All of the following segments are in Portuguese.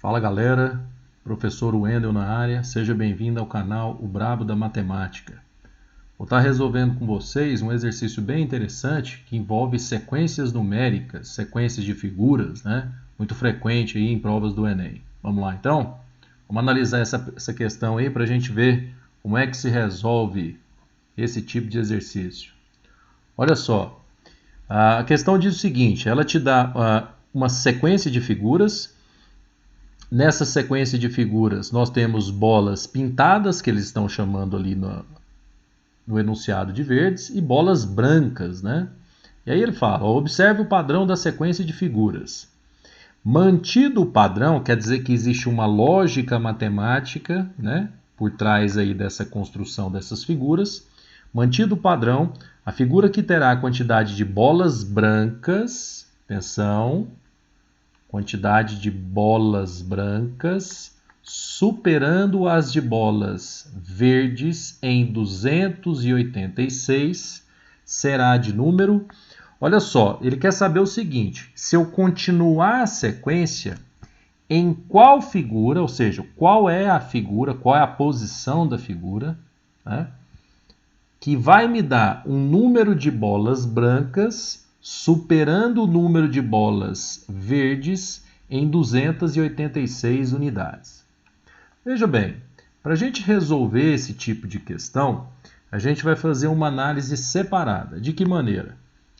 Fala galera, professor Wendel na área, seja bem-vindo ao canal O Brabo da Matemática. Vou estar resolvendo com vocês um exercício bem interessante que envolve sequências numéricas, sequências de figuras, né? Muito frequente aí em provas do Enem. Vamos lá então? Vamos analisar essa questão aí para a gente ver como é que se resolve esse tipo de exercício. Olha só, a questão diz o seguinte, ela te dá uma sequência de figuras. Nessa sequência de figuras, nós temos bolas pintadas, que eles estão chamando ali no enunciado de verdes, e bolas brancas, né? E aí ele fala, observe o padrão da sequência de figuras. Mantido o padrão, quer dizer que existe uma lógica matemática, né, por trás aí dessa construção dessas figuras. Mantido o padrão, a figura que terá a quantidade de bolas brancas, atenção, quantidade de bolas brancas, superando as de bolas verdes em 286, será de número... Olha só, ele quer saber o seguinte, se eu continuar a sequência, em qual figura, ou seja, qual é a figura, qual é a posição da figura, né, que vai me dar um número de bolas brancas superando o número de bolas verdes em 286 unidades. Veja bem, para a gente resolver esse tipo de questão, a gente vai fazer uma análise separada. De que maneira?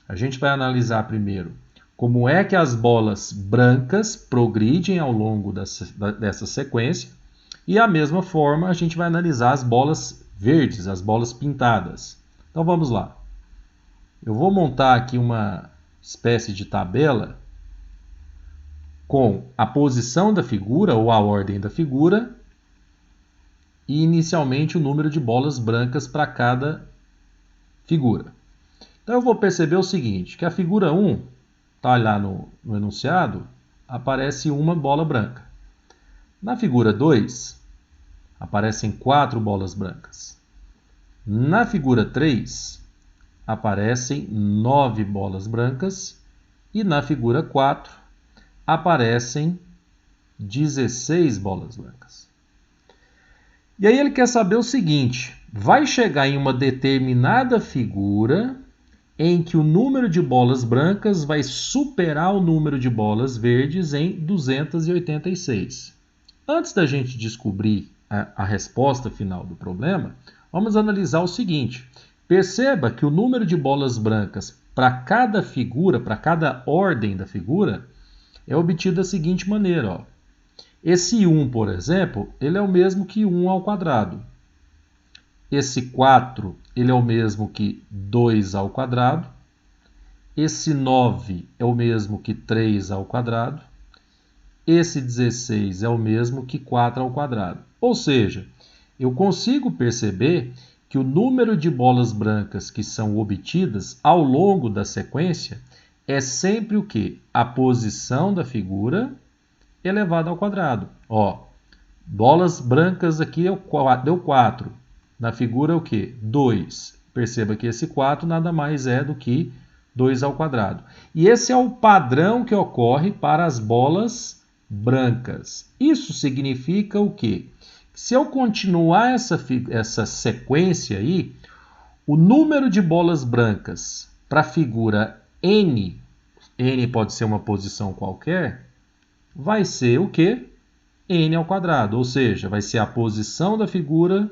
A gente vai analisar primeiro como é que as bolas brancas progridem ao longo dessa sequência e, da mesma forma, a gente vai analisar as bolas verdes, as bolas pintadas. Então vamos lá. Eu vou montar aqui uma espécie de tabela com a posição da figura ou a ordem da figura e inicialmente o número de bolas brancas para cada figura. Então eu vou perceber o seguinte, que a figura 1 está lá no enunciado, aparece uma bola branca. Na figura 2, aparecem 4 bolas brancas. Na figura 3, aparecem 9 bolas brancas e na figura 4 aparecem 16 bolas brancas. E aí ele quer saber o seguinte, vai chegar em uma determinada figura em que o número de bolas brancas vai superar o número de bolas verdes em 286. Antes da gente descobrir a resposta final do problema, vamos analisar o seguinte. Perceba que o número de bolas brancas para cada figura, para cada ordem da figura, é obtido da seguinte maneira. Ó. Esse 1, por exemplo, ele é o mesmo que 1 ao quadrado. Esse 4 ele é o mesmo que 2 ao quadrado. Esse 9 é o mesmo que 3 ao quadrado. Esse 16 é o mesmo que 4 ao quadrado. Ou seja, eu consigo perceber que o número de bolas brancas que são obtidas ao longo da sequência é sempre o quê? A posição da figura elevada ao quadrado. Ó, bolas brancas aqui deu 4. Na figura é o quê? 2. Perceba que esse 4 nada mais é do que 2 ao quadrado. E esse é o padrão que ocorre para as bolas brancas. Isso significa o quê? Se eu continuar essa sequência aí, o número de bolas brancas para a figura N pode ser uma posição qualquer, vai ser o quê? N ao quadrado, ou seja, vai ser a posição da figura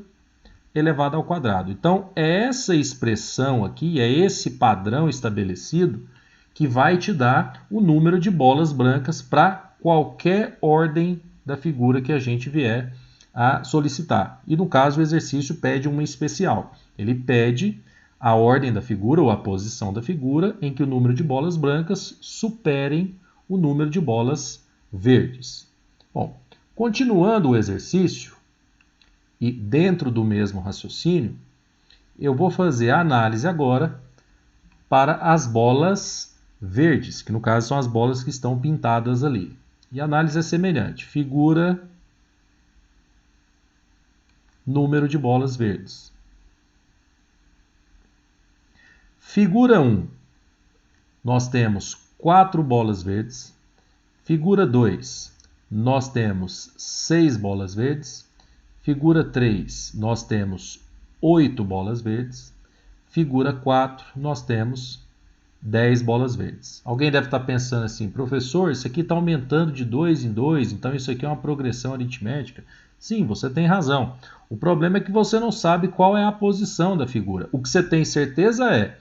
elevada ao quadrado. Então, é essa expressão aqui, é esse padrão estabelecido que vai te dar o número de bolas brancas para qualquer ordem da figura que a gente vier a solicitar. E no caso, o exercício pede uma especial. Ele pede a ordem da figura ou a posição da figura em que o número de bolas brancas superem o número de bolas verdes. Bom, continuando o exercício, e dentro do mesmo raciocínio, eu vou fazer a análise agora para as bolas verdes, que no caso são as bolas que estão pintadas ali. E a análise é semelhante. Figura, número de bolas verdes. Figura 1, nós temos 4 bolas verdes. Figura 2, nós temos 6 bolas verdes. Figura 3, nós temos 8 bolas verdes. Figura 4, nós temos 10 bolas verdes. Alguém deve estar pensando assim, professor, isso aqui está aumentando de 2 em 2, então isso aqui é uma progressão aritmética. Sim, você tem razão. O problema é que você não sabe qual é a posição da figura. O que você tem certeza é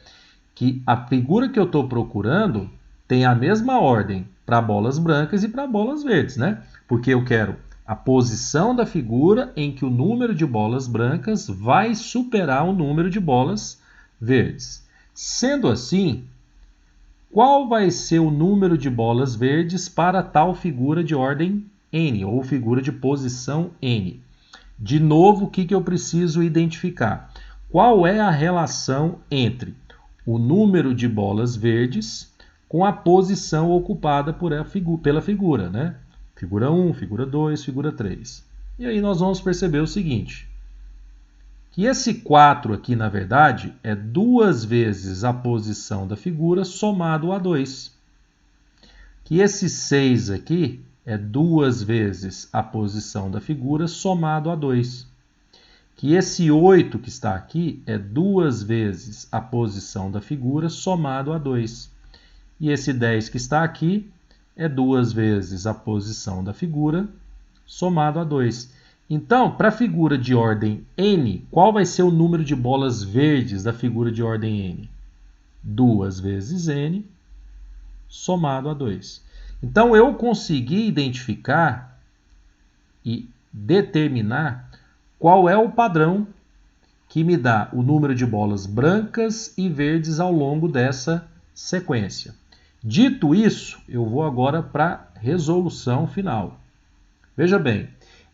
que a figura que eu estou procurando tem a mesma ordem para bolas brancas e para bolas verdes, né? Porque eu quero a posição da figura em que o número de bolas brancas vai superar o número de bolas verdes. Sendo assim, qual vai ser o número de bolas verdes para tal figura de ordem n, ou figura de posição n? De novo, o que eu preciso identificar? Qual é a relação entre o número de bolas verdes com a posição ocupada pela figura, né? Figura 1, figura 2, figura 3. E aí nós vamos perceber o seguinte, que esse 4 aqui, na verdade, é 2 vezes a posição da figura somado a 2. Que esse 6 aqui é 2 vezes a posição da figura somado a 2. Que esse 8 que está aqui é 2 vezes a posição da figura somado a 2. E esse 10 que está aqui é 2 vezes a posição da figura somado a 2. Então, para a figura de ordem n, qual vai ser o número de bolas verdes da figura de ordem n? 2 vezes n somado a 2. Então, eu consegui identificar e determinar qual é o padrão que me dá o número de bolas brancas e verdes ao longo dessa sequência. Dito isso, eu vou agora para a resolução final. Veja bem,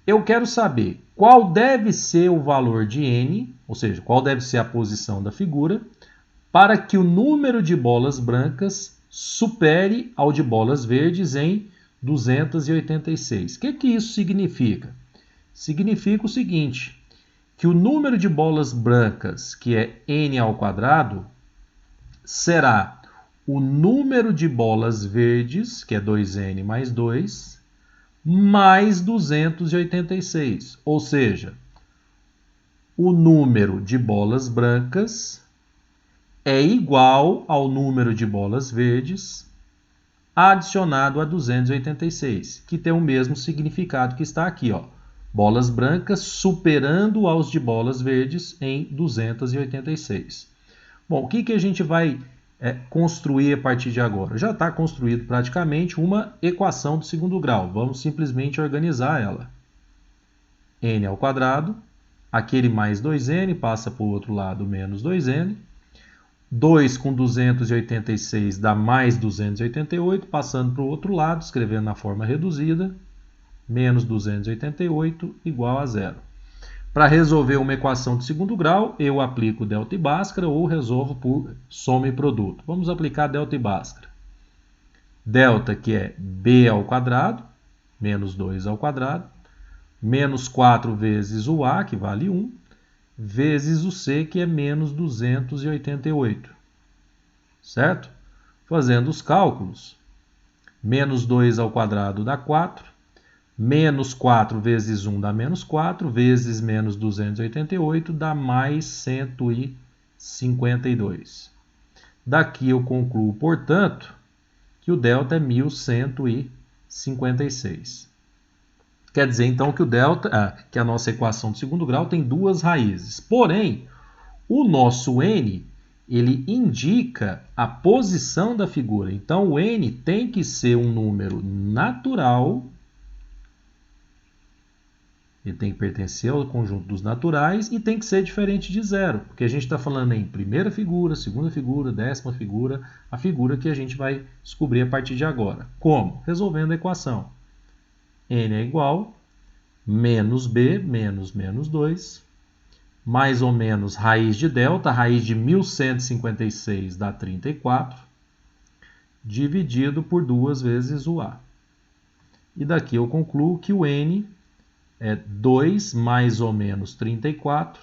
eu quero saber qual deve ser o valor de n, ou seja, qual deve ser a posição da figura, para que o número de bolas brancas supere ao de bolas verdes em 286. O que isso significa? Significa o seguinte, que o número de bolas brancas, que é n ao quadrado, será o número de bolas verdes, que é 2n mais 2, mais 286. Ou seja, o número de bolas brancas é igual ao número de bolas verdes adicionado a 286, que tem o mesmo significado que está aqui, ó. Bolas brancas superando aos de bolas verdes em 286. Bom, o que a gente vai construir a partir de agora? Já está construído praticamente uma equação do segundo grau. Vamos simplesmente organizar ela. N ao quadrado, aquele mais 2n passa para o outro lado menos 2n. 2 com 286 dá mais 288, passando para o outro lado, escrevendo na forma reduzida, menos 288 igual a zero. Para resolver uma equação de segundo grau, eu aplico delta e Bhaskara ou resolvo por soma e produto. Vamos aplicar delta e Bhaskara. Delta, que é b ao quadrado, menos 2 ao quadrado, menos 4 vezes o a, que vale 1, vezes o c, que é menos 288. Certo? Fazendo os cálculos, menos 2 ao quadrado dá 4, menos 4 vezes 1 dá menos 4, vezes menos 288 dá mais 152. Daqui eu concluo, portanto, que o delta é 1156. Quer dizer, então, que que a nossa equação de segundo grau tem duas raízes. Porém, o nosso n, ele indica a posição da figura. Então, o n tem que ser um número natural. Ele tem que pertencer ao conjunto dos naturais e tem que ser diferente de zero, porque a gente está falando em primeira figura, segunda figura, décima figura, a figura que a gente vai descobrir a partir de agora. Como? Resolvendo a equação. N é igual menos b, menos 2, mais ou menos raiz de delta, raiz de 1156 dá 34, dividido por 2 vezes o a. E daqui eu concluo que o n é 2 mais ou menos 34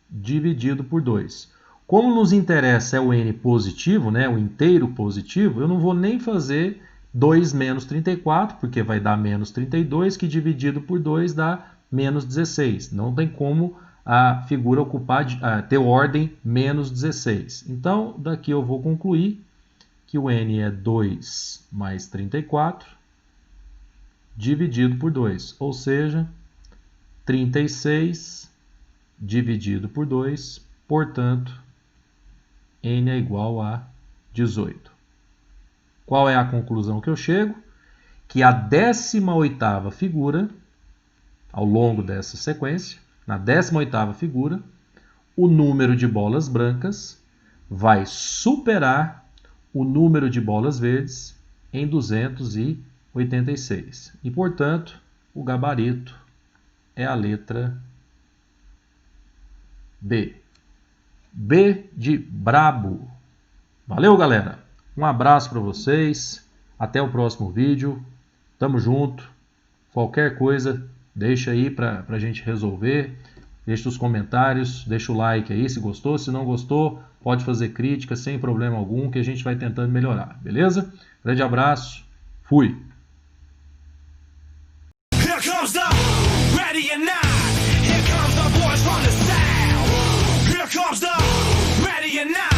dividido por 2. Como nos interessa é o n positivo, né, o inteiro positivo, eu não vou nem fazer 2 menos 34, porque vai dar menos 32, que dividido por 2 dá menos 16. Não tem como a figura ter ordem menos 16. Então, daqui eu vou concluir que o n é 2 mais 34 dividido por 2, ou seja, 36 dividido por 2, portanto, n é igual a 18. Qual é a conclusão que eu chego? Que a 18ª figura, ao longo dessa sequência, na 18ª figura, o número de bolas brancas vai superar o número de bolas verdes em 286. E, portanto, o gabarito é a letra B. B de brabo. Valeu, galera! Um abraço para vocês. Até o próximo vídeo. Tamo junto. Qualquer coisa, deixa aí para a gente resolver. Deixa os comentários, deixa o like aí se gostou. Se não gostou, pode fazer crítica sem problema algum, que a gente vai tentando melhorar. Beleza? Grande abraço. Fui! Here comes the ready or not. Here comes the boys from the south. Here comes the ready or not.